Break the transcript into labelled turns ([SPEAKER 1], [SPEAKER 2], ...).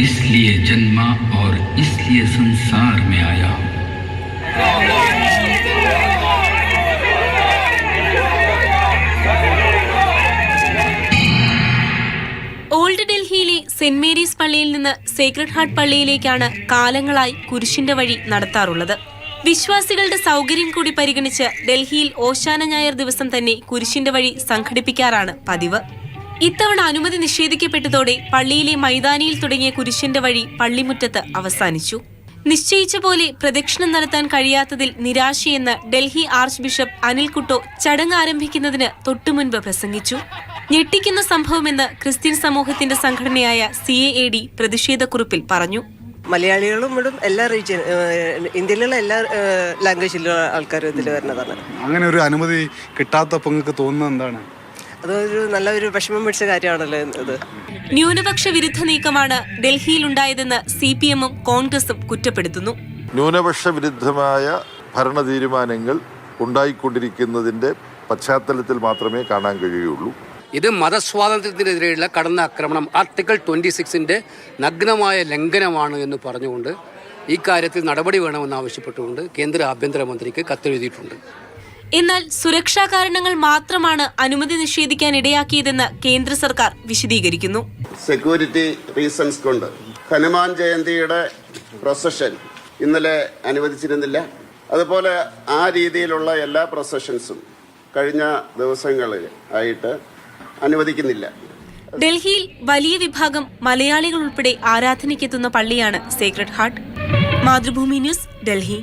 [SPEAKER 1] इसलिए जन्मा और इसलिए संसार में आया।
[SPEAKER 2] ഓൾഡ് ഡൽഹിയിലെ സെന്റ് മേരീസ് പള്ളിയിൽ നിന്ന് സേക്രഡ് ഹാർട്ട് പള്ളിയിലേക്കാണ് കാലങ്ങളായി കുരിശിന്റെ വഴി നടത്താറുള്ളത്. വിശ്വാസികളുടെ സൗകര്യം കൂടി പരിഗണിച്ച് ഡൽഹിയിൽ ഓശാന ഞായർ ദിവസം തന്നെ കുരിശിന്റെ വഴി സംഘടിപ്പിക്കാറാണ് പതിവ്. ഇത്തവണ അനുമതി നിഷേധിക്കപ്പെട്ടതോടെ പള്ളിയിലെ മൈതാനിയിൽ തുടങ്ങിയ കുരിശിന്റെ വഴി പള്ളിമുറ്റത്ത് അവസാനിച്ചു. നിശ്ചയിച്ച പോലെ പ്രദക്ഷിണം നടത്താൻ കഴിയാത്തതിൽ നിരാശയെന്ന് ഡൽഹി ആർച്ച് ബിഷപ്പ് അനിൽ കുട്ടോ ചടങ്ങ് ആരംഭിക്കുന്നതിന് തൊട്ടുമുൻപ് പ്രസംഗിച്ചു. ഞെട്ടിക്കുന്ന സംഭവമെന്ന് ക്രിസ്ത്യൻ സമൂഹത്തിന്റെ സംഘടനയായ CAAD പ്രതിഷേധക്കുറിപ്പിൽ പറഞ്ഞു.
[SPEAKER 3] മലയാളികളും ഇടും, എല്ലാ റീജിയൻ ഇന്ത്യയിലുള്ള എല്ലാ ലാംഗ്വേജിലുള്ള ആൾക്കാരും ഇതിൽ വരുന്നതാണ്.
[SPEAKER 4] അങ്ങനെ ഒരു അനുമതി കിട്ടാത്തപ്പോൾ നിങ്ങൾക്ക് തോന്നുന്നത് എന്താണ്?
[SPEAKER 3] അതൊരു നല്ലൊരു വിഷമം പിടിച്ച കാര്യമാണല്ലോ ഇത്.
[SPEAKER 2] ന്യൂനപക്ഷ വിരുദ്ധ നീക്കമാണ് ഡൽഹിയിലുണ്ടായതെന്ന് CPM-ഉം കോൺഗ്രസും കുറ്റപ്പെടുത്തുന്നു.
[SPEAKER 5] ന്യൂനപക്ഷ വിരുദ്ധമായ ഭരണ തീരുമാനങ്ങൾ ഉണ്ടായിക്കൊണ്ടിരിക്കുന്നതിന്റെ പശ്ചാത്തലത്തിൽ മാത്രമേ കാണാൻ കഴിയുള്ളൂ.
[SPEAKER 6] ഇത് മതസ്വാതന്ത്ര്യത്തിനെതിരെയുള്ള കടന്നാക്രമണം ആർട്ടിക്കിൾ 26-ന്റെ നഗ്നമായ ലംഘനമാണ് എന്ന് പറഞ്ഞുകൊണ്ട് ഈ കാര്യത്തിൽ നടപടി വേണമെന്ന് ആവശ്യപ്പെട്ടുകൊണ്ട് കേന്ദ്ര ആഭ്യന്തരമന്ത്രിക്ക് കത്തെഴുതിയിട്ടുണ്ട്.
[SPEAKER 2] എന്നാൽ സുരക്ഷാ കാരണങ്ങൾ മാത്രമാണ് അനുമതി നിഷേധിക്കാൻ ഇടയാക്കിയതെന്ന് കേന്ദ്ര സർക്കാർ വിശദീകരിക്കുന്നു.
[SPEAKER 7] സെക്യൂരിറ്റി റീസൺസ് കൊണ്ട് ഹനുമാൻ ജയന്തിയുടെ പ്രൊസഷൻ ഇന്നലെ അനുവദിച്ചിരുന്നില്ല. അതുപോലെ ആ രീതിയിലുള്ള എല്ലാ പ്രൊസഷൻസും കഴിഞ്ഞ ദിവസങ്ങളിൽ ആയിട്ട് അനുവദിക്കുന്നില്ല.
[SPEAKER 2] ഡൽഹിയിൽ വലിയ വിഭാഗം മലയാളികൾ ഉൾപ്പെടെ ആരാധനയ്ക്കെത്തുന്ന പള്ളിയാണ് Sacred heart. Mathrubhumi news, Delhi.